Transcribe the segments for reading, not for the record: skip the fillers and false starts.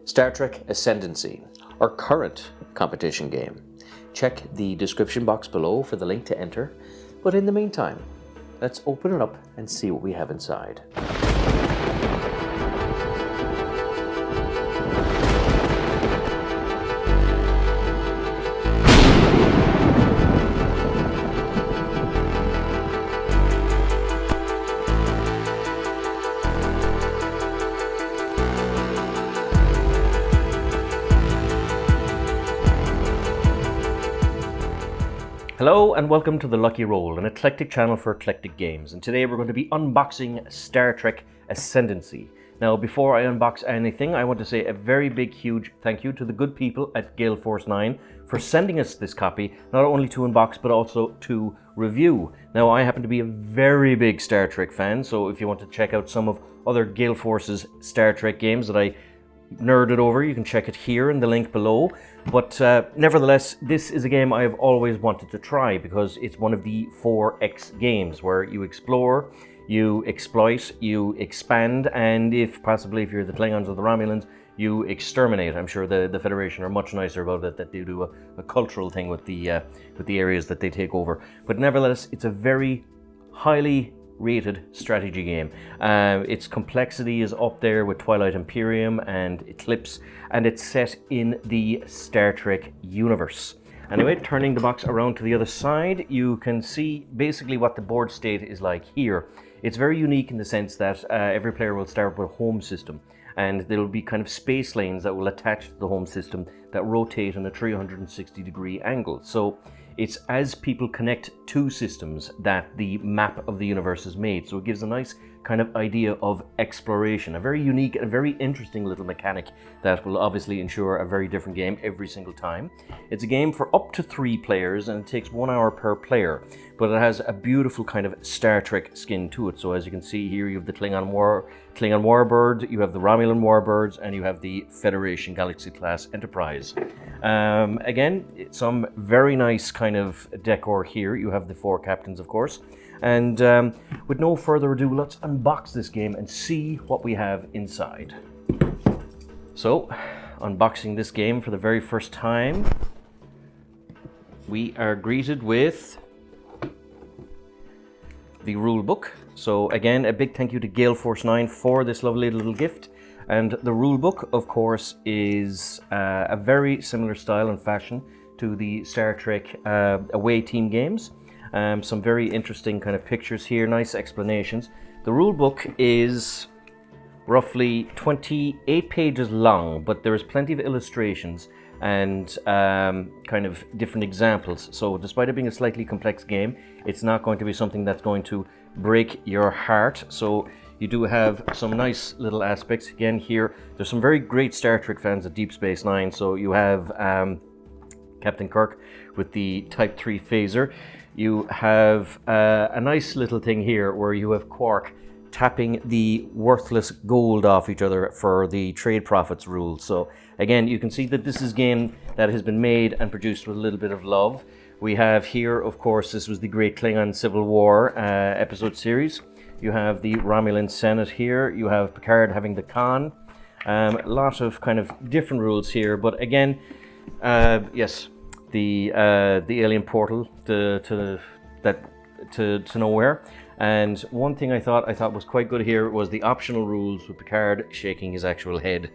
Star Trek Ascendancy, our current competition game. Check the description box below for the link to enter, but in the meantime, let's open it up and see what we have inside. Hello and welcome to The Lucky Roll, an eclectic channel for eclectic games, and today we're going to be unboxing Star Trek Ascendancy. Now before I unbox anything, I want to say a very big huge thank you to the good people at Gale Force 9 for sending us this copy, not only to unbox but also to review. Now I happen to be a very big Star Trek fan, so if you want to check out some of other Gale Force's Star Trek games that I nerded over, you can check it here in the link below. But nevertheless, this is a game I have always wanted to try because it's one of the 4X games where you explore, you exploit, you expand, and if you're the Klingons or the Romulans, you exterminate. I'm sure the Federation are much nicer about it, that they do a cultural thing with the areas that they take over. But nevertheless, it's a very highly rated strategy game. Its complexity is up there with Twilight Imperium and Eclipse, and it's set in the Star Trek universe. Anyway, turning the box around to the other side, you can see basically what the board state is like here. It's very unique in the sense that every player will start with a home system, and there will be kind of space lanes that will attach to the home system that rotate in a 360-degree angle. So it's as people connect two systems that the map of the universe is made. So it gives a nice kind of idea of exploration, a very unique and very interesting little mechanic that will obviously ensure a very different game every single time. It's a game for up to 3 players and it takes 1 hour per player, but it has a beautiful kind of Star Trek skin to it. So as you can see here, you have the Klingon Warbird, you have the Romulan Warbirds, and you have the Federation Galaxy class Enterprise. Again, some very nice kind of decor here. You have the 4 captains, of course. And with no further ado, let's unbox this game and see what we have inside. So, unboxing this game for the very first time, we are greeted with the rulebook. So again, a big thank you to Gale Force 9 for this lovely little gift. And the rulebook, of course, is a very similar style and fashion to the Star Trek away team games. Some very interesting kind of pictures here, nice explanations. The rulebook is roughly 28 pages long, but there is plenty of illustrations and kind of different examples. So despite it being a slightly complex game, it's not going to be something that's going to break your heart. So you do have some nice little aspects. Again, here, there's some very great Star Trek fans at Deep Space Nine. So you have Captain Kirk with the Type 3 phaser. You have a nice little thing here where you have Quark tapping the worthless gold off each other for the trade profits rule. So again, you can see that this is a game that has been made and produced with a little bit of love. We have here, of course, this was the Great Klingon Civil War episode series. You have the Romulan Senate here. You have Picard having the Khan. A lot of kind of different rules here, but again, yes, the alien portal to nowhere. And one thing I thought was quite good here was the optional rules with Picard shaking his actual head.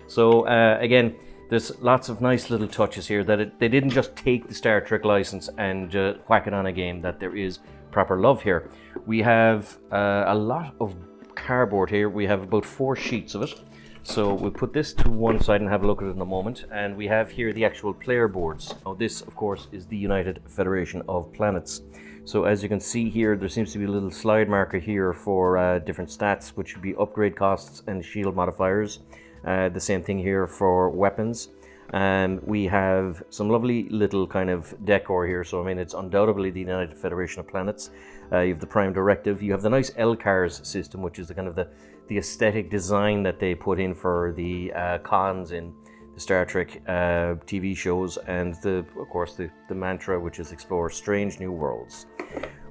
So again, there's lots of nice little touches here that they didn't just take the Star Trek license and whack it on a game, that there is proper love here. We have a lot of cardboard here. We have about 4 sheets of it. So we'll put this to one side and have a look at it in a moment. And we have here the actual player boards. Now this, of course, is the United Federation of Planets. So as you can see here, there seems to be a little slide marker here for different stats, which would be upgrade costs and shield modifiers. The same thing here for weapons. And we have some lovely little kind of decor here. So I mean, it's undoubtedly the United Federation of Planets. You have the Prime Directive. You have the nice LCARS system, which is the kind of the aesthetic design that they put in for the cons in the Star Trek TV shows, and of course the mantra, which is explore strange new worlds.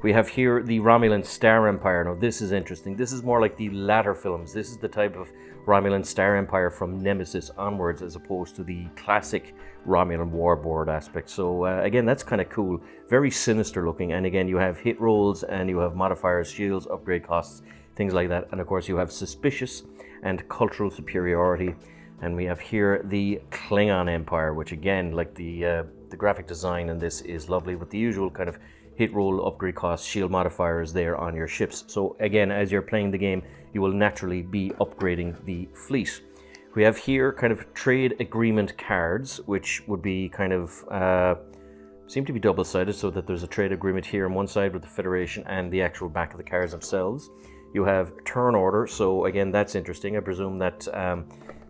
We have here the Romulan Star Empire. Now this is interesting. This is more like the latter films. This is the type of Romulan Star Empire from Nemesis onwards, as opposed to the classic Romulan warboard aspect. So again, that's kind of cool. Very sinister looking. And again, you have hit rolls and you have modifiers, shields, upgrade costs, things like that. And of course you have suspicious and cultural superiority. And we have here the Klingon Empire, which again, like the graphic design in this is lovely, with the usual kind of hit roll, upgrade costs, shield modifiers there on your ships. So again, as you're playing the game, you will naturally be upgrading the fleet. We have here kind of trade agreement cards, which would be kind of seem to be double-sided, so that there's a trade agreement here on one side with the Federation and the actual back of the cards themselves. You have turn order, so again, that's interesting. I presume that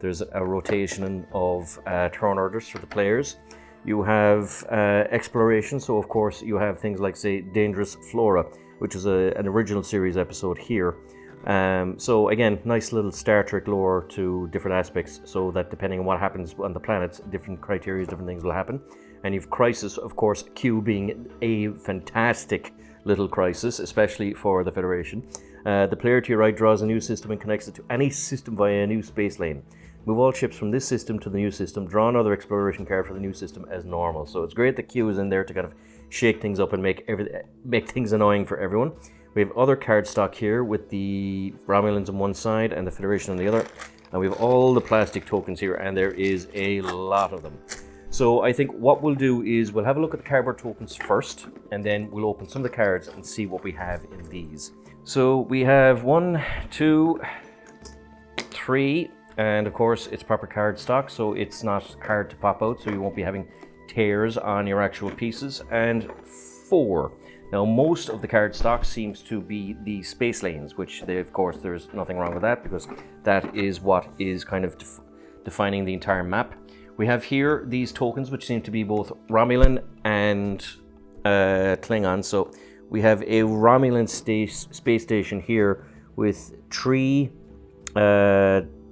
there's a rotation of turn orders for the players. You have exploration, so of course you have things like, say, Dangerous Flora, which is an original series episode here. So again, nice little Star Trek lore to different aspects, so that depending on what happens on the planets, different criteria, different things will happen. And you've Crisis, of course, Q being a fantastic little crisis, especially for the Federation. The player to your right draws a new system and connects it to any system via a new space lane. Move all ships from this system to the new system. Draw another exploration card for the new system as normal. So it's great that Q is in there to kind of shake things up and make things annoying for everyone. We have other card stock here with the Romulans on one side and the Federation on the other. And we have all the plastic tokens here, and there is a lot of them. So I think what we'll do is we'll have a look at the cardboard tokens first, and then we'll open some of the cards and see what we have in these. So we have 1, 2, 3, and of course it's proper card stock, so it's not hard to pop out, so you won't be having tears on your actual pieces. And 4. Now most of the card stock seems to be the space lanes, which of course there's nothing wrong with that, because that is what is kind of defining the entire map. We have here these tokens, which seem to be both Romulan and Klingon. So we have a Romulan space station here with 3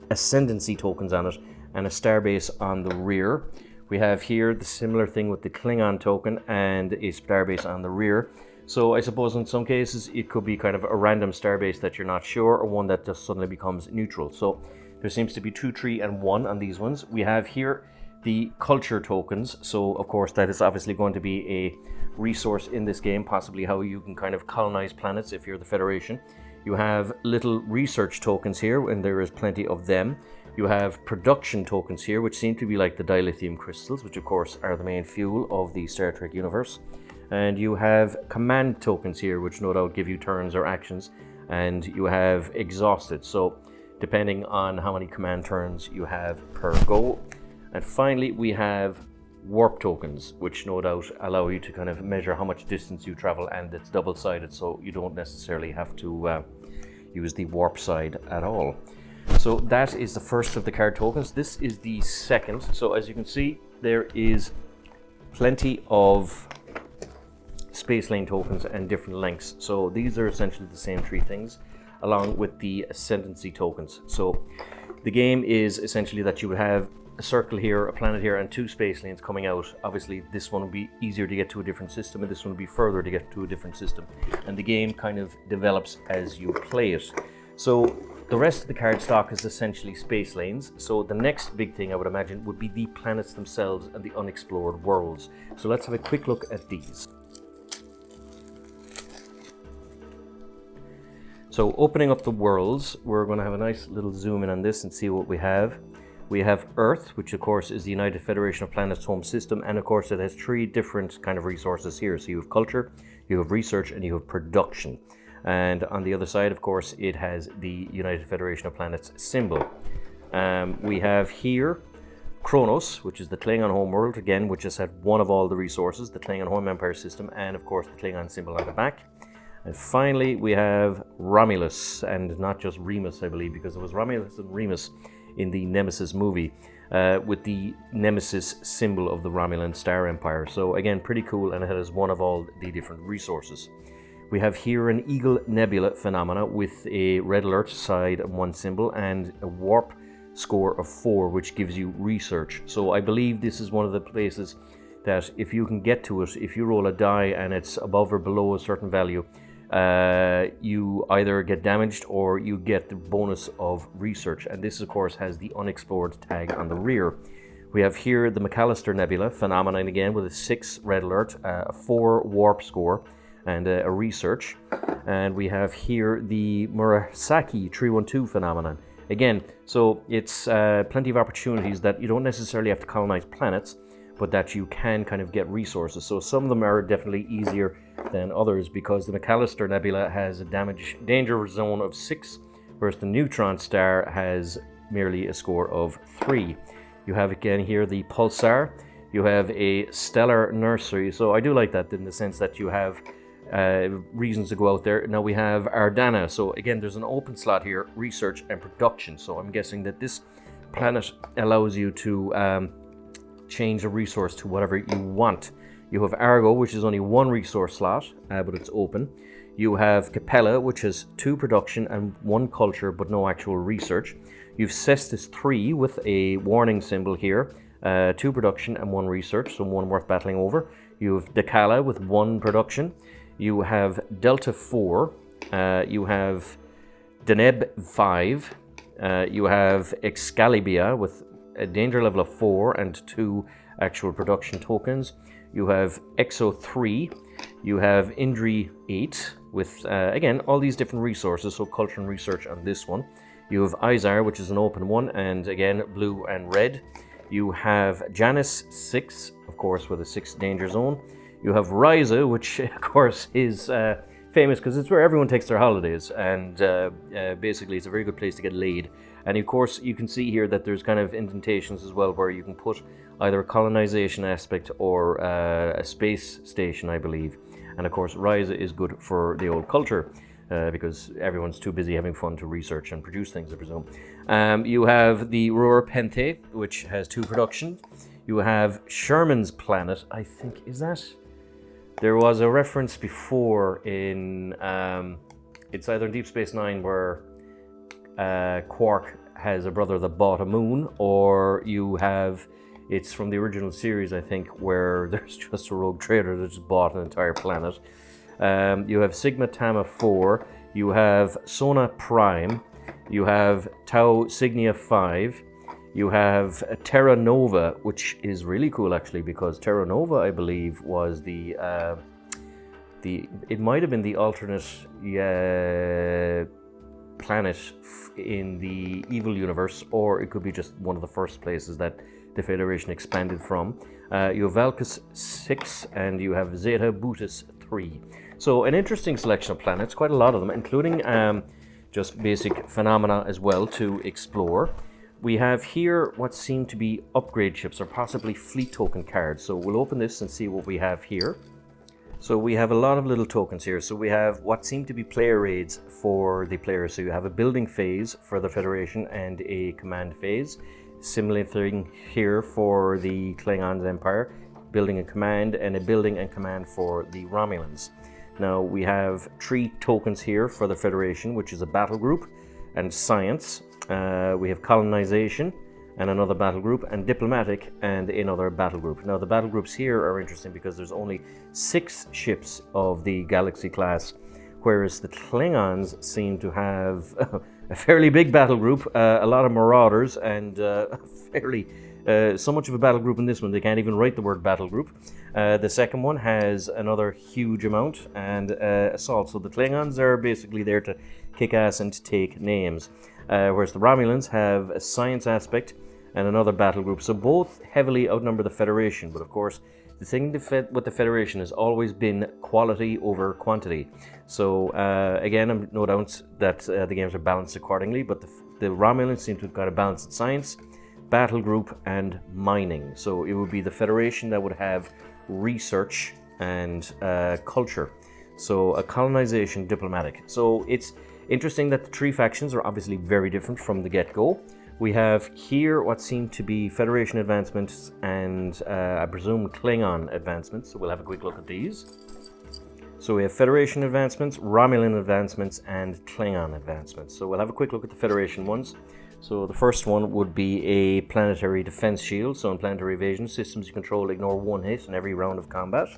Ascendancy tokens on it and a starbase on the rear. We have here the similar thing with the Klingon token and a starbase on the rear. So I suppose in some cases it could be kind of a random starbase that you're not sure, or one that just suddenly becomes neutral. So there seems to be 2, 3, and 1 on these ones. We have here the culture tokens. So of course that is obviously going to be a resource in this game, possibly how you can kind of colonize planets if you're the Federation. You have little research tokens here, and there is plenty of them. You have production tokens here, which seem to be like the dilithium crystals, which of course are the main fuel of the Star Trek universe. And you have command tokens here, which no doubt give you turns or actions. And you have exhausted, so depending on how many command turns you have per go. And finally we have warp tokens, which no doubt allow you to kind of measure how much distance you travel, and it's double-sided, so you don't necessarily have to use the warp side at all. So that is the first of the card tokens. This is the second. So as you can see, there is plenty of space lane tokens and different lengths. So these are essentially the same 3 things, along with the Ascendancy tokens. So the game is essentially that you would have a circle here, a planet here, and 2 space lanes coming out. Obviously this one will be easier to get to a different system, and this one will be further to get to a different system, and the game kind of develops as you play it. So the rest of the card stock is essentially space lanes. So the next big thing I would imagine would be the planets themselves and the unexplored worlds. So let's have a quick look at these. So opening up the worlds, we're going to have a nice little zoom in on this and see what we have. We have Earth, which of course is the United Federation of Planets home system, and of course it has 3 different kind of resources here. So you have culture, you have research, and you have production. And on the other side, of course, it has the United Federation of Planets symbol. We have here Kronos, which is the Klingon homeworld, again, which has had one of all the resources, the Klingon home empire system, and of course the Klingon symbol on the back. And finally, we have Romulus, and not just Remus, I believe, because it was Romulus and Remus in the Nemesis movie, with the Nemesis symbol of the Romulan Star Empire. So again, pretty cool, and it has one of all the different resources. We have here an Eagle Nebula phenomena with a red alert side and 1 symbol, and a warp score of 4, which gives you research. So I believe this is one of the places that if you can get to it, if you roll a die and it's above or below a certain value, you either get damaged or you get the bonus of research. And this, of course, has the unexplored tag on the rear. We have here the McAllister Nebula phenomenon again with a 6 red alert, a 4 warp score, and a research. And we have here the Murasaki 312 phenomenon. Again, so it's plenty of opportunities that you don't necessarily have to colonize planets, but that you can kind of get resources. So some of them are definitely easier than others because the McAllister Nebula has a danger zone of 6, whereas the Neutron Star has merely a score of 3. You have again here the Pulsar. You have a Stellar Nursery. So I do like that in the sense that you have reasons to go out there. Now we have Ardana. So again, there's an open slot here, research and production. So I'm guessing that this planet allows you to change a resource to whatever you want. You have Argo, which is only 1 resource slot, but it's open. You have Capella, which has 2 production and 1 culture, but no actual research. You've Cestus 3 with a warning symbol here, 2 production and 1 research, so 1 worth battling over. You have Decala with 1 production. You have Delta 4. You have Deneb 5. You have Excalibia with a danger level of 4 and 2 actual production tokens. You have Exo 3. You have Indri 8 with, again, all these different resources, so culture and research on this one. You have Izar, which is an open one, and again, blue and red. You have Janus 6, of course, with a 6 danger zone. You have Ryza, which, of course, is famous because it's where everyone takes their holidays, and basically it's a very good place to get laid. And of course, you can see here that there's kind of indentations as well where you can put either a colonization aspect or a space station, I believe. And of course, Ryza is good for the old culture because everyone's too busy having fun to research and produce things, I presume. You have the Rur Pente, which has 2 productions. You have Sherman's Planet, I think, is that? There was a reference before in, it's either in Deep Space Nine where Quark has a brother that bought a moon, or you have, it's from the original series, I think, where there's just a rogue trader that just bought an entire planet. You have Sigma Tama 4, you have Sona Prime, you have Tau Cygnia 5, you have Terra Nova, which is really cool actually, because Terra Nova, I believe, was it might have been the alternate planet in the evil universe, or it could be just one of the first places that the Federation expanded from. You have Valkus 6 and you have Zeta Bootis 3. So an interesting selection of planets, quite a lot of them, including just basic phenomena as well to explore. We have here what seem to be upgrade ships or possibly fleet token cards. So we'll open this and see what we have here. So we have a lot of little tokens here. So we have what seem to be player aids for the players. So you have a building phase for the Federation and a command phase. Similar thing here for the Klingons Empire, building and command, and a building and command for the Romulans. Now we have 3 tokens here for the Federation, which is a battle group and science. We have colonization and another battle group, and diplomatic and another battle group. Now the battle groups here are interesting because there's only 6 ships of the Galaxy class, whereas the Klingons seem to have a fairly big battle group, a lot of marauders, and fairly so much of a battle group in this one they can't even write the word battle group. The second one has another huge amount, and assault. So the Klingons are basically there to kick ass and to take names, whereas the Romulans have a science aspect and another battle group. So both heavily outnumber the Federation, but of course the thing with the Federation has always been quality over quantity. So again, I'm no doubt that the games are balanced accordingly, but the Romulans seem to have got a balanced science, battle group, and mining. So it would be the Federation that would have research and culture. So a colonization, diplomatic. So it's interesting that the 3 factions are obviously very different from the get-go. We have here what seem to be Federation advancements and I presume Klingon advancements. So we'll have a quick look at these. So we have Federation advancements, Romulan advancements, and Klingon advancements. So we'll have a quick look at the Federation ones. So the first one would be a planetary defense shield. So in planetary evasion, systems you control ignore one hit in every round of combat.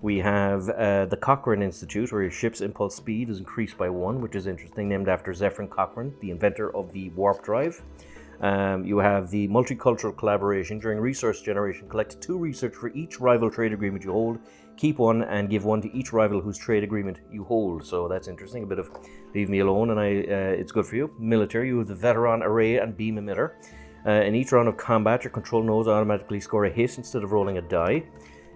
We have the Cochrane Institute, where your ship's impulse speed is increased by 1, which is interesting, named after Zephyrin Cochrane, the inventor of the warp drive. You have the multicultural collaboration. During resource generation, collect 2 research for each rival trade agreement you hold. Keep 1 and give 1 to each rival whose trade agreement you hold. So that's interesting, a bit of leave me alone, and it's good for you. Military, you have the veteran array and beam emitter. In each round of combat, your control nodes automatically score a hit instead of rolling a die.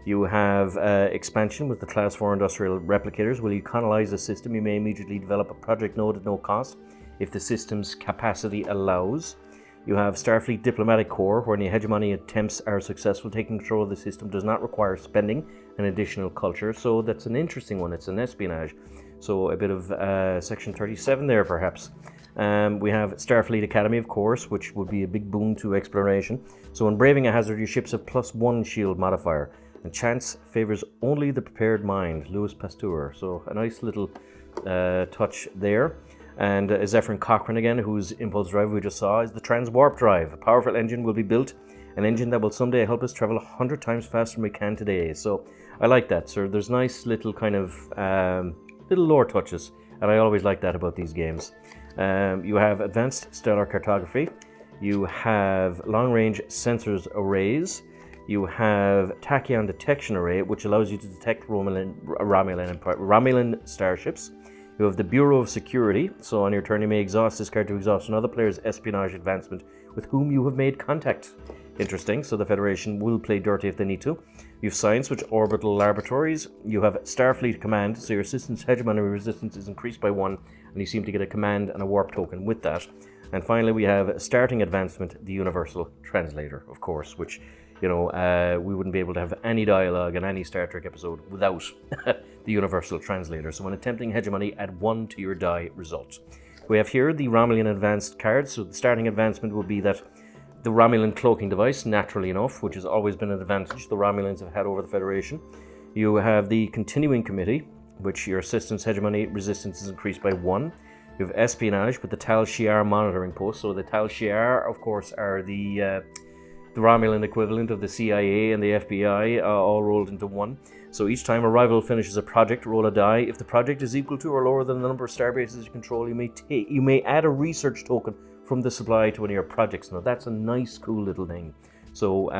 You have expansion with the Class 4 industrial replicators. Will you colonize the system? You may immediately develop a project node at no cost if the system's capacity allows. You have Starfleet Diplomatic Corps, where any hegemony attempts are successful. Taking control of the system does not require spending an additional culture, so that's an interesting one. It's an espionage. So a bit of Section 37 there, perhaps. We have Starfleet Academy, of course, which would be a big boon to exploration. So when braving a hazard, your ships have +1 shield modifier. And chance favors only the prepared mind, Louis Pasteur. So a nice little touch there. And Zephyrin Cochrane again, whose impulse drive we just saw, is the Transwarp drive. A powerful engine will be built, an engine that will someday help us travel 100 times faster than we can today. So I like that. So there's nice little kind of little lore touches, and I always like that about these games. You have advanced stellar cartography. You have long-range sensors arrays. You have tachyon detection array, which allows you to detect Romulan starships. You have the Bureau of Security, so on your turn you may exhaust this card to exhaust another player's espionage advancement with whom you have made contact. Interesting, so the Federation will play dirty if they need to. You have Science, which orbital laboratories. You have Starfleet Command, so your system's hegemony resistance is increased by 1, and you seem to get a command and a warp token with that. And finally we have Starting Advancement, the Universal Translator, of course, which, you know, we wouldn't be able to have any dialogue in any Star Trek episode without the Universal Translator. So when attempting hegemony, add 1 to your die result. We have here the Romulan advanced cards. So the starting advancement will be that the Romulan cloaking device, naturally enough, which has always been an advantage the Romulans have had over the Federation. You have the Continuing Committee, which your assistance hegemony resistance is increased by 1. You have espionage with the Tal Shiar monitoring post. So the Tal Shiar, of course, are the Romulan equivalent of the CIA and the FBI, all rolled into 1. So each time a rival finishes a project, roll a die. If the project is equal to or lower than the number of starbases you control, you may add a research token from the supply to one of your projects. Now that's a nice, cool little thing. So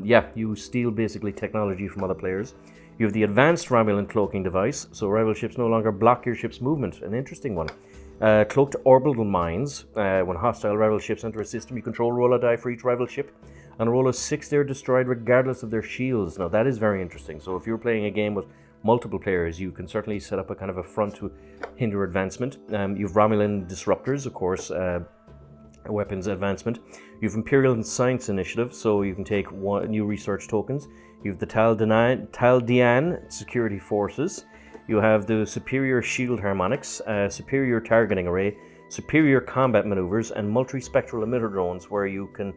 yeah, you steal basically technology from other players. You have the advanced Romulan cloaking device, so rival ships no longer block your ship's movement. An interesting one. Cloaked orbital mines. When hostile rival ships enter a system, you control, roll a die for each rival ship, and roll a 6 they're destroyed regardless of their shields. Now that is very interesting. So if you're playing a game with multiple players, you can certainly set up a kind of a front to hinder advancement. You have Romulan disruptors, of course, weapons advancement. You have Imperial and Science Initiative, so you can take new research tokens. You have the Tal Dian Security Forces. You have the Superior Shield Harmonics, Superior Targeting Array, Superior Combat Maneuvers, and Multispectral Emitter Drones, where you can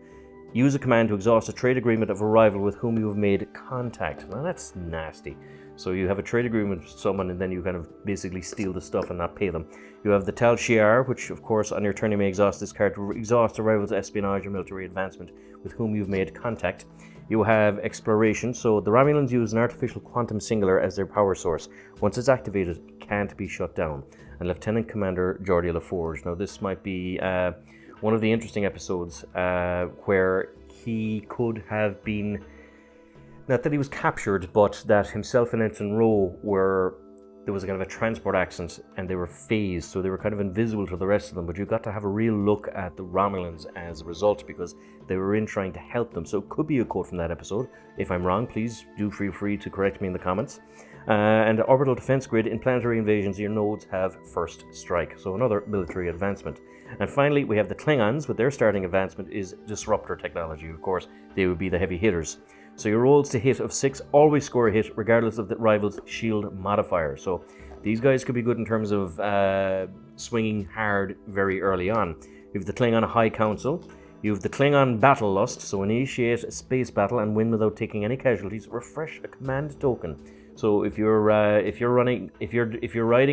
use a command to exhaust a trade agreement of a rival with whom you have made contact. Now that's nasty. So you have a trade agreement with someone and then you kind of basically steal the stuff and not pay them. You have the Tal Shiar, which of course on your turn you may exhaust this card to exhaust a rival's espionage or military advancement with whom you've made contact. You have Exploration, so the Romulans use an artificial quantum singular as their power source. Once it's activated, it can't be shut down. And Lieutenant Commander Geordi LaForge. Now this might be one of the interesting episodes where he could have been, not that he was captured, but that himself and Ensign Rowe there was a kind of a transport accident and they were phased, so they were kind of invisible to the rest of them, but you got to have a real look at the Romulans as a result because they were in trying to help them. So it could be a quote from that episode. If I'm wrong, please do feel free to correct me in the comments. And the Orbital Defense Grid, in planetary invasions, your nodes have first strike, so another military advancement. And finally, we have the Klingons, with their starting advancement is Disruptor technology. Of course, they would be the heavy hitters. So your rolls to hit of 6 always score a hit, regardless of the rival's shield modifier. So these guys could be good in terms of swinging hard very early on. You have the Klingon High Council. You have the Klingon Battle Lust, so initiate a space battle and win without taking any casualties. Refresh a command token. So if you're riding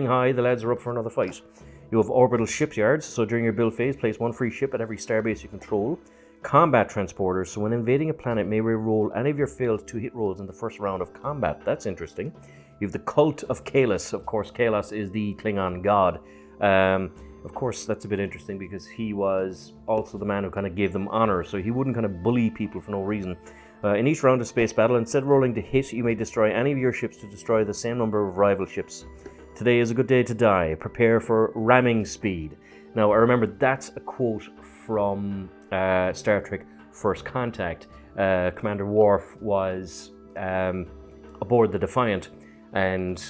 high, the lads are up for another fight. You You have orbital shipyards, so during your build phase, place 1 free ship at every starbase you control. Combat transporters, so when invading a planet, may re-roll any of your failed 2-hit rolls in the first round of combat. That's interesting. You have the Cult of Kalos. Of course, Kalos is the Klingon god. Of course, that's a bit interesting because he was also the man who kind of gave them honor, so he wouldn't kind of bully people for no reason. In each round of space battle, instead of rolling to hit, you may destroy any of your ships to destroy the same number of rival ships. Today is a good day to die. Prepare for ramming speed. Now, I remember that's a quote from Star Trek First Contact. Commander Worf was aboard the Defiant, and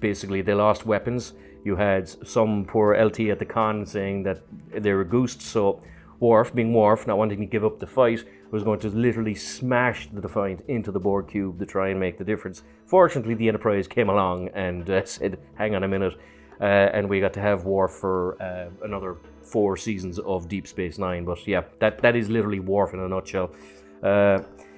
basically they lost weapons. You had some poor LT at the con saying that they were goosed, so Worf, being Worf, not wanting to give up the fight, was going to literally smash the Defiant into the Borg cube to try and make the difference. Fortunately, the Enterprise came along and said, hang on a minute, and we got to have Worf for another 4 seasons of Deep Space Nine. But yeah, that is literally Worf in a nutshell.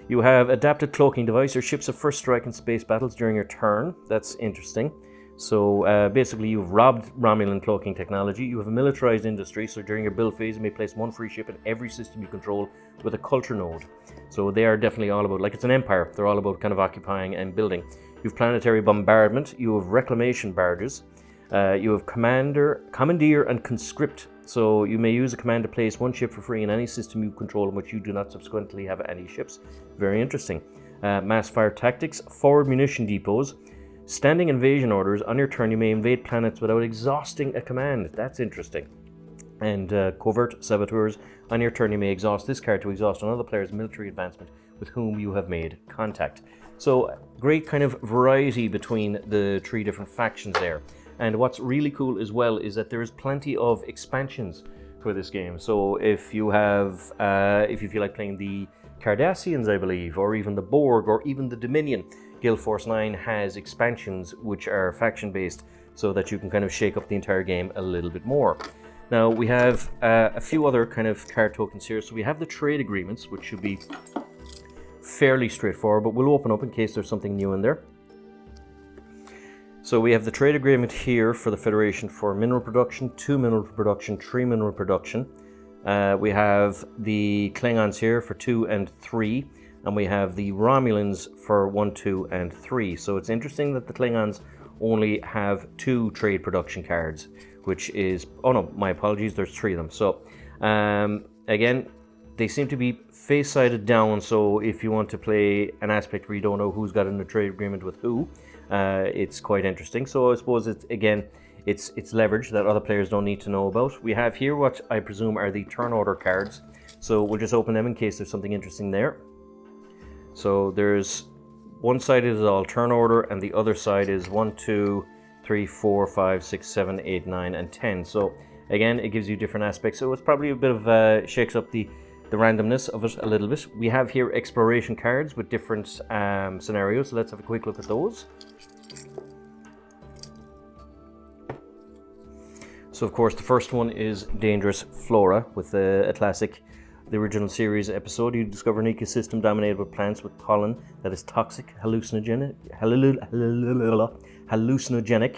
You have adapted cloaking device. Your ships have first strike in space battles during your turn. That's interesting. So basically you've robbed Romulan cloaking technology. You have a militarized industry, so during your build phase you may place 1 free ship in every system you control with a culture node. So they are definitely all about, like it's an empire, they're all about kind of occupying and building. You have planetary bombardment, you have reclamation barges, you have commandeer and conscript. So you may use a command to place 1 ship for free in any system you control in which you do not subsequently have any ships. Very interesting. Mass fire tactics, forward munition depots, standing invasion orders. On your turn, you may invade planets without exhausting a command. That's interesting. And covert saboteurs. On your turn, you may exhaust this card to exhaust another player's military advancement with whom you have made contact. So great kind of variety between the 3 different factions there. And what's really cool as well is that there is plenty of expansions for this game. So if you have, if you feel like playing the Cardassians, I believe, or even the Borg, or even the Dominion, Guild Force 9 has expansions which are faction-based, so that you can kind of shake up the entire game a little bit more. Now, we have a few other kind of card tokens here. So we have the trade agreements, which should be fairly straightforward, but we'll open up in case there's something new in there. So we have the trade agreement here for the Federation for mineral production, 2 mineral production, 3 mineral production. We have the Klingons here for 2 and 3. And we have the Romulans for 1, 2, and 3. So it's interesting that the Klingons only have 2 trade production cards, which is, oh no, my apologies, there's 3 of them. So again, they seem to be face-sided down, so if you want to play an aspect where you don't know who's got in a trade agreement with who, it's quite interesting. So I suppose it's, again, it's leverage that other players don't need to know about. We have here what I presume are the turn order cards. So we'll just open them in case there's something interesting there. So there's one side is all turn order, and the other side is 1, 2, 3, 4, 5, 6, 7, 8, 9, and 10. So again, it gives you different aspects. So it's probably a bit of shakes up the randomness of it a little bit. We have here exploration cards with different scenarios. So let's have a quick look at those. So of course, the first one is Dangerous Flora with a classic. The original series episode, you discover an ecosystem dominated with plants with pollen that is toxic, hallucinogenic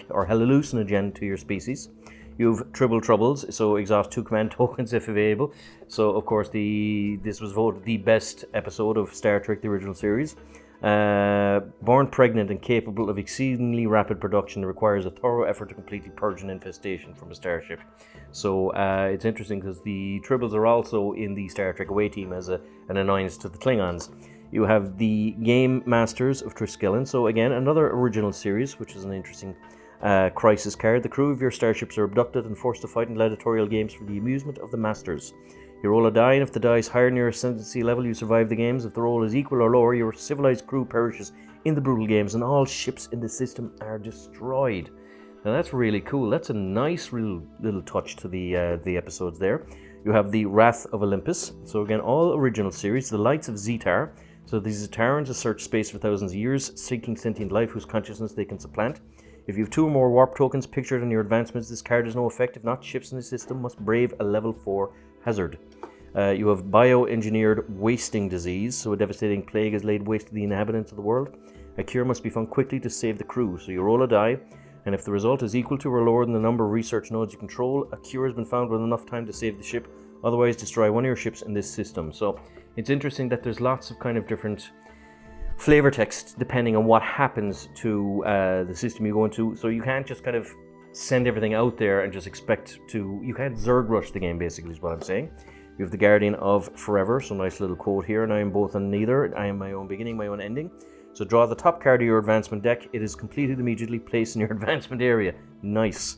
or hallucinogen to your species. You have Tribble Troubles, so exhaust 2 command tokens if available. So of course this was voted the best episode of Star Trek, the original series. Born pregnant and capable of exceedingly rapid production, it requires a thorough effort to completely purge an infestation from a starship. So it's interesting because the Tribbles are also in the Star Trek away team as an annoyance to the Klingons. You have the Game Masters of Triskelion, so again another original series, which is an interesting crisis card. The crew of your starships are abducted and forced to fight in gladiatorial games for the amusement of the Masters. You roll a die, and if the die is higher than your ascendancy level, you survive the games. If the roll is equal or lower, your civilized crew perishes in the brutal games, and all ships in the system are destroyed. Now that's really cool. That's a nice little touch to the episodes there. You have the Wrath of Olympus. So again, all original series. The Lights of Zetar. So the Zetarans search space for thousands of years, seeking sentient life whose consciousness they can supplant. If you have 2 or more warp tokens pictured in your advancements, this card has no effect. If not, ships in the system must brave a level 4 hazard. You have bioengineered wasting disease, so a devastating plague has laid waste to the inhabitants of the world. A cure must be found quickly to save the crew. So you roll a die, and if the result is equal to or lower than the number of research nodes you control, a cure has been found with enough time to save the ship. Otherwise, destroy one of your ships in this system. So it's interesting that there's lots of kind of different flavor text depending on what happens to the system you go into. So you can't just kind of send everything out there and just expect to... You can't Zerg rush the game, basically, is what I'm saying. You have the Guardian of Forever, so nice little quote here, and I am both and neither. I am my own beginning, my own ending. So draw the top card of your advancement deck. It is completed immediately, placed in your advancement area. Nice.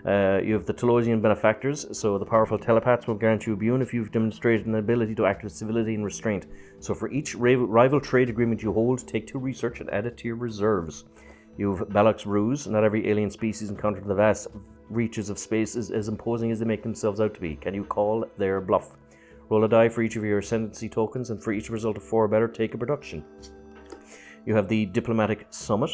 You have the Telosian Benefactors, so the powerful telepaths will grant you a boon if you've demonstrated an ability to act with civility and restraint. So for each rival trade agreement you hold, take 2 research and add it to your reserves. You have Balak's Ruse. Not every alien species encountered in the vast reaches of space is as imposing as they make themselves out to be. Can you call their bluff? Roll a die for each of your Ascendancy tokens, and for each result of 4 or better, take a production. You have the Diplomatic Summit.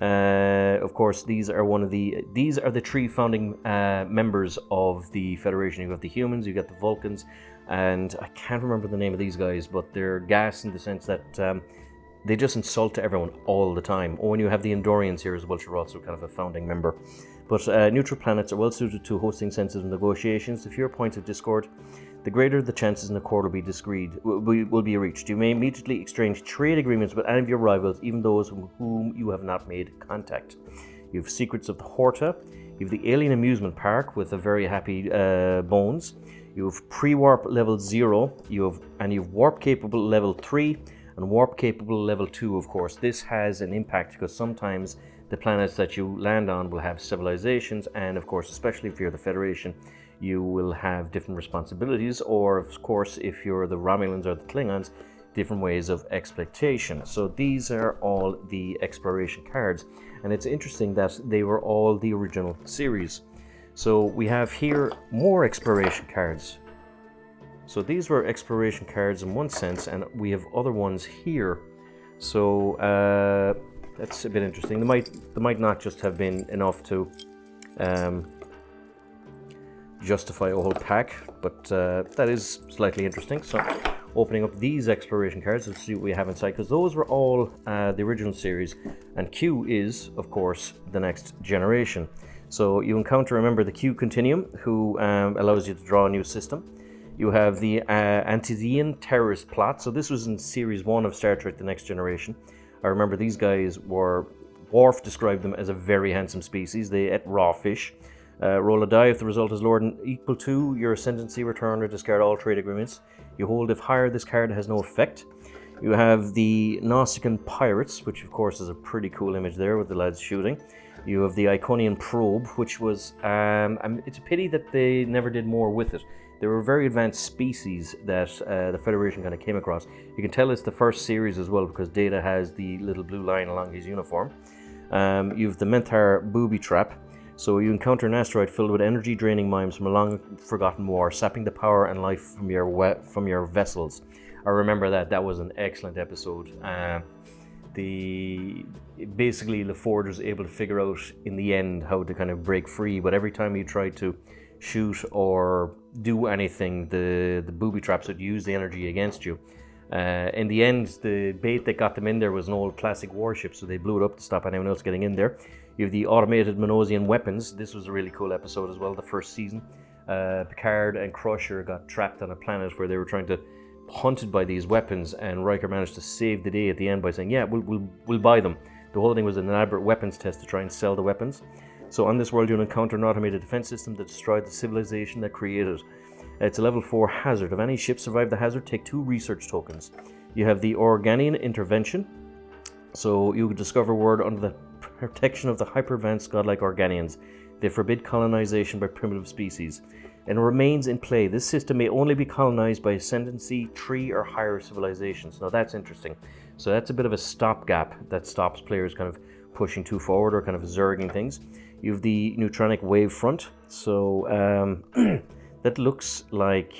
Of course, these are the 3 founding members of the Federation. You have the humans, you got the Vulcans, and I can't remember the name of these guys, but they're gas in the sense that they just insult to everyone all the time. Oh, and you have the Endorians here as well, which are also kind of a founding member. But neutral planets are well suited to hosting sensitive negotiations. The fewer points of discord, the greater the chances an accord will be reached. You may immediately exchange trade agreements with any of your rivals, even those with whom you have not made contact. You have Secrets of the Horta. You have the Alien Amusement Park with a very happy Bones. You have pre-warp level 0. You have warp capable level 3 and warp capable level 2. Of course, this has an impact because sometimes the planets that you land on will have civilizations, and of course, especially if you're the Federation, you will have different responsibilities, or of course, if you're the Romulans or the Klingons, different ways of exploitation. So these are all the exploration cards, and it's interesting that they were all the original series. So we have here more exploration cards. So these were exploration cards in one sense, and we have other ones here. So that's a bit interesting. They might not just have been enough to justify a whole pack, but that is slightly interesting. So opening up these exploration cards, let's see what we have inside, because those were all the original series, and Q is, of course, the next generation. So you encounter, remember, the Q Continuum, who allows you to draw a new system. You have the Antidean Terrorist Plot. So this was in Series 1 of Star Trek The Next Generation. I remember these guys were... Worf described them as a very handsome species. They ate raw fish. Roll a die if the result is lower than equal to your Ascendancy, return or discard all trade agreements. You hold if higher, this card has no effect. You have the Nausicaan Pirates, which of course is a pretty cool image there with the lads shooting. You have the Iconian Probe, which was... it's a pity that they never did more with it. They were a very advanced species that the Federation kind of came across. You can tell it's the first series as well, because Data has the little blue line along his uniform. You have the Menthar Booby Trap. So you encounter an asteroid filled with energy-draining mimes from a long-forgotten war, sapping the power and life from your vessels. I remember that. That was an excellent episode. Basically, LaForge was able to figure out in the end how to kind of break free, but every time you tried to shoot or do anything, the booby traps would use the energy against you. In the end, the bait that got them in there was an old classic warship, so they blew it up to stop anyone else getting in there. You have the automated Minosian weapons. This was a really cool episode as well, the first season. Picard and Crusher got trapped on a planet where they were trying to hunted by these weapons, and Riker managed to save the day at the end by saying, yeah, we'll buy them. The whole thing was an elaborate weapons test to try and sell the weapons. So on this world, you'll encounter an automated defense system that destroyed the civilization that created it. It's a level 4 hazard. If any ship survive the hazard, take 2 research tokens. You have the Organian Intervention. So you discover word under the protection of the hyper-advanced godlike Organians. They forbid colonization by primitive species, and remains in play. This system may only be colonized by Ascendancy 3 or higher civilizations. Now that's interesting. So that's a bit of a stopgap that stops players kind of pushing too forward or kind of zerging things. You have the Neutronic Wave Front. So that looks like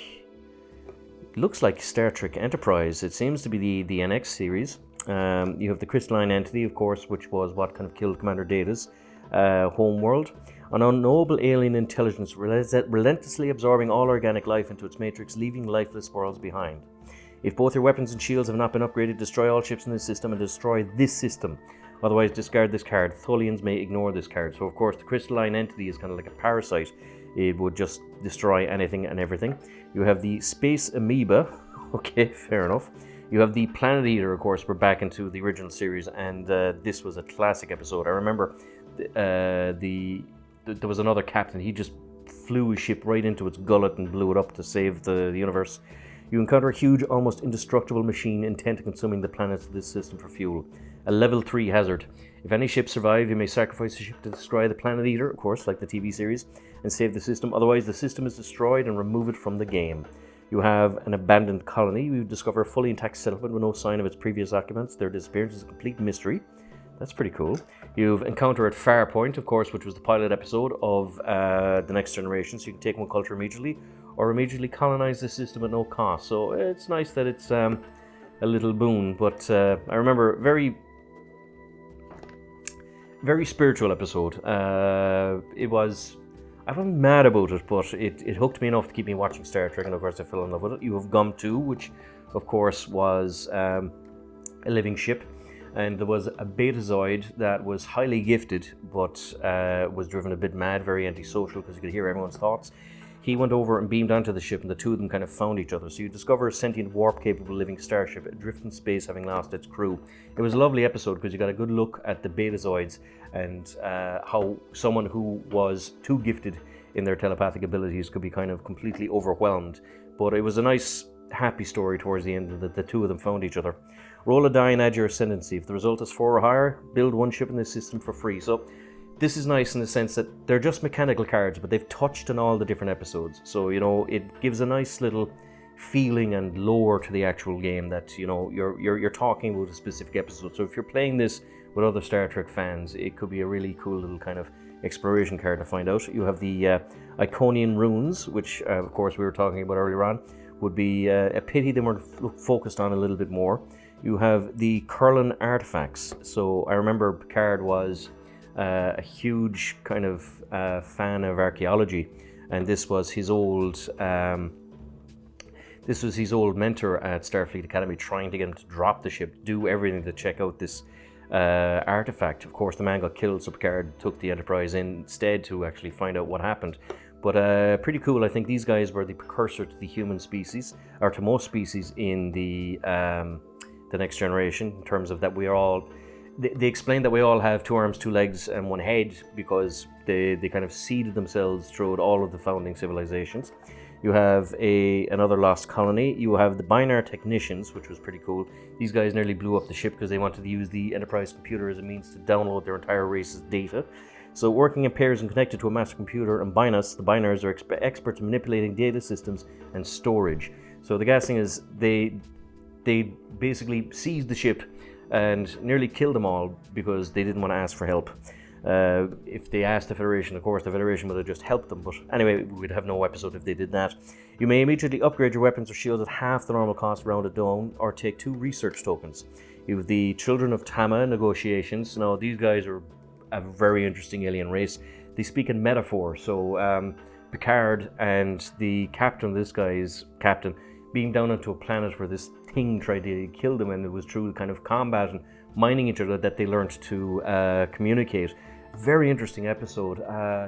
Star Trek Enterprise. It seems to be the NX series. You have the Crystalline Entity, of course, which was what kind of killed Commander Data's homeworld. An unknowable alien intelligence relentlessly absorbing all organic life into its matrix, leaving lifeless worlds behind. If both your weapons and shields have not been upgraded, destroy all ships in this system and destroy this system. Otherwise, discard this card. Tholians may ignore this card. So, of course, the crystalline entity is kind of like a parasite. It would just destroy anything and everything. You have the Space Amoeba. Okay, fair enough. You have the Planet Eater, of course. We're back into the original series, and this was a classic episode. I remember there was another captain. He just flew his ship right into its gullet and blew it up to save the universe. You encounter a huge, almost indestructible machine intent on consuming the planets of this system for fuel. A level 3 hazard. If any ships survive, you may sacrifice a ship to destroy the Planet Eater, of course, like the TV series, and save the system. Otherwise, the system is destroyed and remove it from the game. You have an abandoned colony. You discover a fully intact settlement with no sign of its previous occupants. Their disappearance is a complete mystery. That's pretty cool. You've Encounter at Farpoint, of course, which was the pilot episode of The Next Generation, so you can take one culture immediately, or immediately colonize the system at no cost. So it's nice that it's a little boon, but I remember very spiritual episode. I wasn't mad about it, but it hooked me enough to keep me watching Star Trek, and of course I fell in love with it. You have Gum 2, which of course was a living ship, and there was a Betazoid that was highly gifted, but was driven a bit mad, very antisocial, because you could hear everyone's thoughts. He went over and beamed onto the ship, and the two of them kind of found each other. So you discover a sentient, warp-capable living starship adrift in space, having lost its crew. It was a lovely episode because you got a good look at the Betazoids and how someone who was too gifted in their telepathic abilities could be kind of completely overwhelmed. But it was a nice, happy story towards the end that the two of them found each other. Roll a die and add your ascendancy. If the result is 4 or higher, build one ship in this system for free. So this is nice in the sense that they're just mechanical cards, but they've touched on all the different episodes. So, you know, it gives a nice little feeling and lore to the actual game that, you know, you're talking about a specific episode. So if you're playing this with other Star Trek fans, it could be a really cool little kind of exploration card to find out. You have the Iconian Runes, which, of course, we were talking about earlier on. Would be a pity they weren't focused on a little bit more. You have the Curlin Artifacts. So I remember Picard was a huge kind of fan of archaeology, and this was his old mentor at Starfleet Academy, trying to get him to drop the ship, do everything to check out this artifact. Of course, the man got killed, so Picard took the Enterprise instead to actually find out what happened. But pretty cool. I think these guys were the precursor to the human species, or to most species in the Next Generation, in terms of that we are all. They explained that we all have 2 arms, 2 legs, and 1 head because they kind of seeded themselves throughout all of the founding civilizations. You have another lost colony. You have the Binar Technicians, which was pretty cool. These guys nearly blew up the ship because they wanted to use the Enterprise computer as a means to download their entire race's data. So working in pairs and connected to a master computer and Binars, the Binars are experts in manipulating data systems and storage. So the gas thing is they basically seized the ship and nearly killed them all because they didn't want to ask for help. If they asked the Federation, of course, the Federation would have just helped them. But anyway, we'd have no episode if they did that. You may immediately upgrade your weapons or shields at half the normal cost rounded down, or take 2 research tokens. You have the Children of Tama negotiations. Now, these guys are a very interesting alien race. They speak in metaphor. So Picard and the captain, this guy's captain, being down onto a planet where this thing tried to kill them, and it was through kind of combat and mining each other that they learned to communicate. Very interesting episode.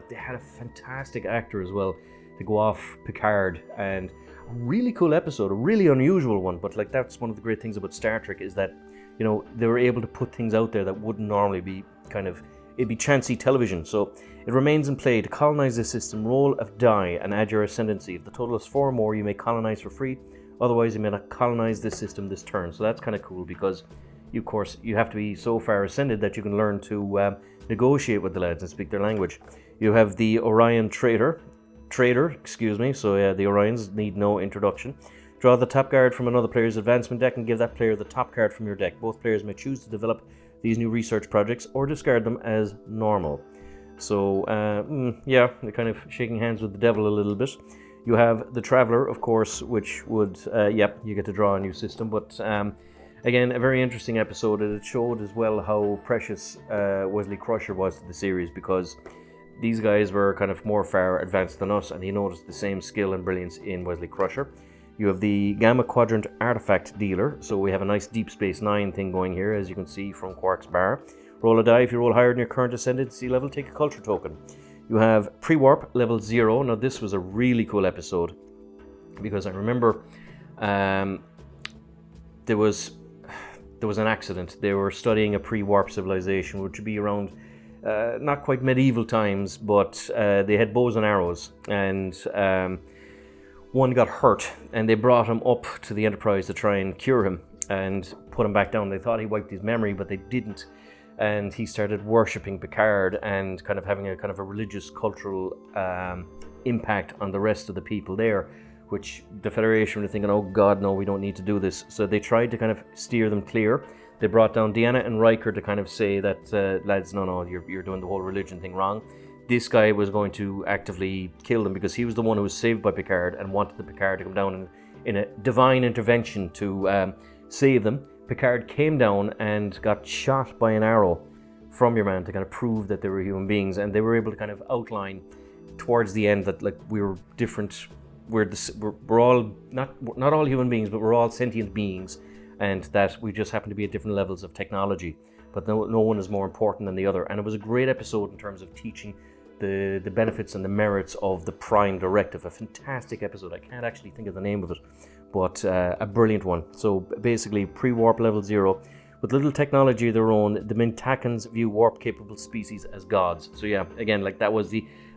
They had a fantastic actor as well to go off Picard, and a really cool episode, a really unusual one. But like, that's one of the great things about Star Trek, is that, you know, they were able to put things out there that wouldn't normally be kind of, it'd be chancy television. So it remains in play. To colonize this system, roll a die and add your ascendancy. If the total is 4 or more, you may colonize for free. Otherwise, you may not colonize this system this turn. So that's kind of cool, because you, of course, you have to be so far ascended that you can learn to negotiate with the lads and speak their language. You have the Orion Trader, so yeah, the Orions need no introduction. Draw the top card from another player's advancement deck and give that player the top card from your deck. Both players may choose to develop these new research projects or discard them as normal. So, yeah, they're kind of shaking hands with the devil a little bit. You have the Traveler, of course, which would, yep, you get to draw a new system. But again, a very interesting episode, and it showed as well how precious Wesley Crusher was to the series, because these guys were kind of more far advanced than us, and he noticed the same skill and brilliance in Wesley Crusher. You have the Gamma Quadrant Artifact Dealer, so we have a nice Deep Space Nine thing going here, as you can see from Quark's bar. Roll a die. If you roll higher than your current Ascendancy level, take a culture token. You have pre-warp level 0. Now this was a really cool episode because I remember there was an accident. They were studying a pre-warp civilization, which would be around not quite medieval times, but they had bows and arrows, and one got hurt, and they brought him up to the Enterprise to try and cure him and put him back down. They thought he wiped his memory, but they didn't, and he started worshipping Picard and kind of having a kind of a religious, cultural impact on the rest of the people there, which the Federation were thinking, oh God, no, we don't need to do this. So they tried to kind of steer them clear. They brought down Deanna and Riker to kind of say that, lads, no, you're doing the whole religion thing wrong. This guy was going to actively kill them because he was the one who was saved by Picard and wanted the Picard to come down in a divine intervention to save them. Picard came down and got shot by an arrow from your man to kind of prove that they were human beings, and they were able to kind of outline towards the end that like we were different. We're all not all human beings, but we're all sentient beings, and that we just happen to be at different levels of technology. But no one is more important than the other. And it was a great episode in terms of teaching the benefits and the merits of the Prime Directive. A fantastic episode. I can't actually think of the name of it, but a brilliant one. So basically, pre-warp level 0. With little technology of their own, the Mintakans view warp-capable species as gods. So yeah, again, like that was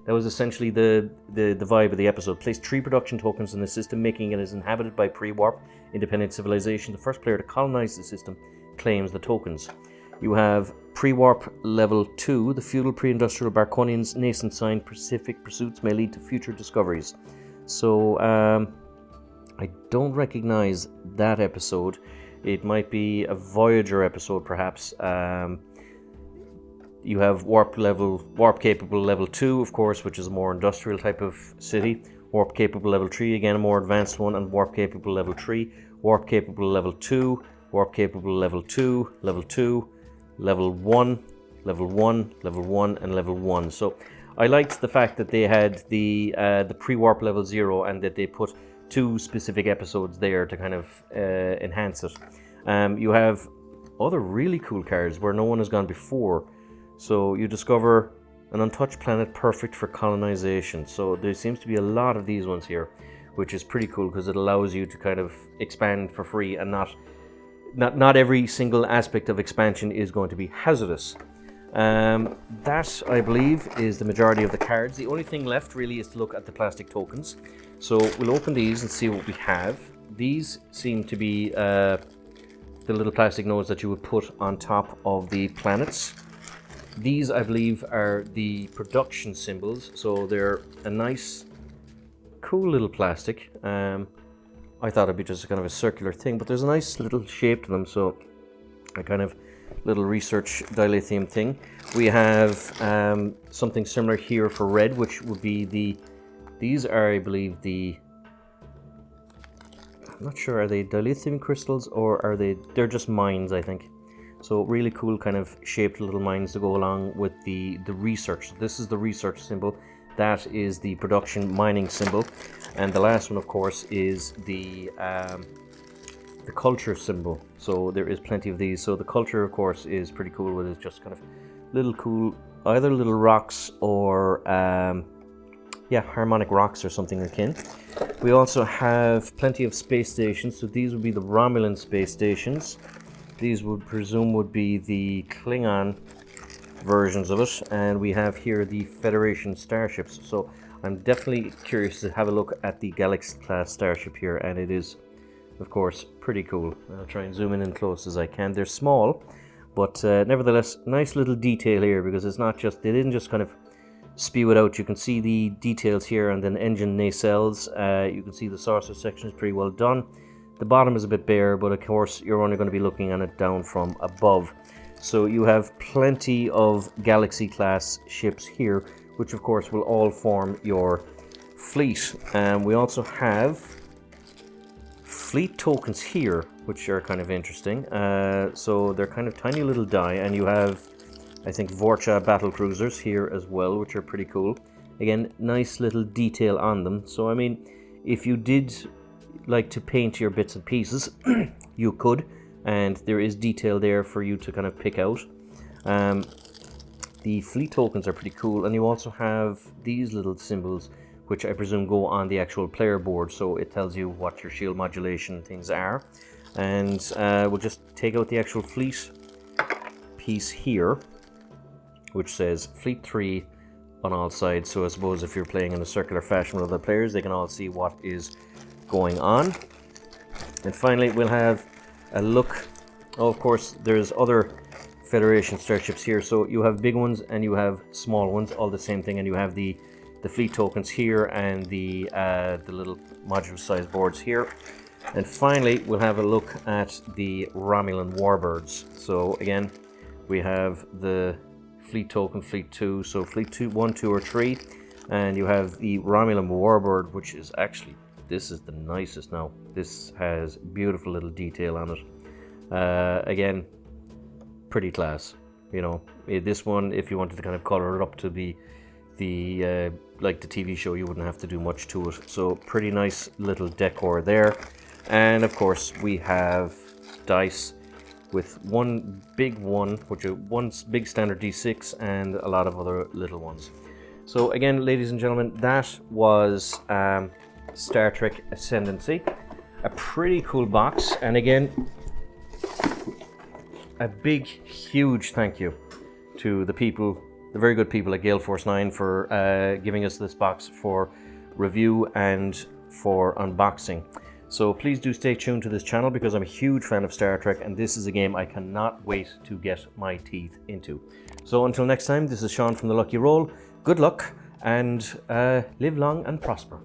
essentially the vibe of the episode. Place 3 production tokens in the system, making it as inhabited by pre-warp independent civilization. The first player to colonize the system claims the tokens. You have pre-warp level 2. The feudal pre-industrial Barconians' nascent sign Pacific pursuits may lead to future discoveries. So I don't recognize that episode. It might be a Voyager episode, perhaps. You have warp capable level 2, of course, which is a more industrial type of city. Warp capable level 3, again a more advanced one, and warp capable level 3. Warp capable level 2, warp capable level 2, level 2, level 1, level 1, level 1, and level 1. So I liked the fact that they had the pre-warp level 0 and that they put 2 specific episodes there to kind of enhance it. You have other really cool cards where no one has gone before. So you discover an untouched planet perfect for colonization. So there seems to be a lot of these ones here, which is pretty cool because it allows you to kind of expand for free, and not every single aspect of expansion is going to be hazardous. That, I believe, is the majority of the cards. The only thing left really is to look at the plastic tokens. So we'll open these and see what we have. These seem to be the little plastic nodes that you would put on top of the planets. These, I believe, are the production symbols, so they're a nice, cool little plastic. I thought it'd be just kind of a circular thing, but there's a nice little shape to them, so a kind of little research dilithium thing. We have something similar here for red, which would be these are, I believe, I'm not sure, are they dilithium crystals or they're just mines, I think. So really cool kind of shaped little mines to go along with the research. This is the research symbol. That is the production mining symbol. And the last one, of course, is the culture symbol. So there is plenty of these. So the culture, of course, is pretty cool. With it's just kind of little cool, either little rocks or harmonic rocks or something akin. We also have plenty of space stations. So these would be the Romulan space stations. These would be the Klingon versions of it, and we have here the Federation starships. So I'm definitely curious to have a look at the Galaxy class starship here, and it is, of course, pretty cool. I'll try and zoom in close as I can. They're small, but nevertheless, nice little detail here, because it's not just, they didn't just kind of spew it out. You can see the details here, and then engine nacelles. You can see the saucer section is pretty well done. The bottom is a bit bare, but of course you're only going to be looking at it down from above. So you have plenty of Galaxy class ships here, which of course will all form your fleet. And we also have fleet tokens here, which are kind of interesting. So they're kind of tiny little die, and you have, I think, Vorcha battle cruisers here as well, which are pretty cool. Again, nice little detail on them. So I mean, if you did like to paint your bits and pieces, you could, and there is detail there for you to kind of pick out. The fleet tokens are pretty cool, and you also have these little symbols, which I presume go on the actual player board, so it tells you what your shield modulation things are. And we'll just take out the actual fleet piece here, which says Fleet 3 on all sides. So I suppose if you're playing in a circular fashion with other players, they can all see what is going on. And finally, we'll have a look. Oh, of course, there's other Federation starships here. So you have big ones and you have small ones, all the same thing. And you have the fleet tokens here and the little modular size boards here. And finally, we'll have a look at the Romulan warbirds. So again, we have the fleet token, fleet 2, so fleet 2, 1, 2, or 3, and you have the Romulan warbird, which is actually, this is the nicest now. This has beautiful little detail on it. Again, pretty class. You know, this one, if you wanted to kind of color it up to the like the TV show, you wouldn't have to do much to it. So pretty nice little decor there. And of course, we have dice with one big one, which is one big standard D6 and a lot of other little ones. So again, ladies and gentlemen, that was Star Trek Ascendancy. A pretty cool box, and again, a big, huge thank you to the people, the very good people at Gale Force 9 for giving us this box for review and for unboxing. So please do stay tuned to this channel because I'm a huge fan of Star Trek, and this is a game I cannot wait to get my teeth into. So until next time, this is Sean from The Lucky Roll. Good luck and live long and prosper.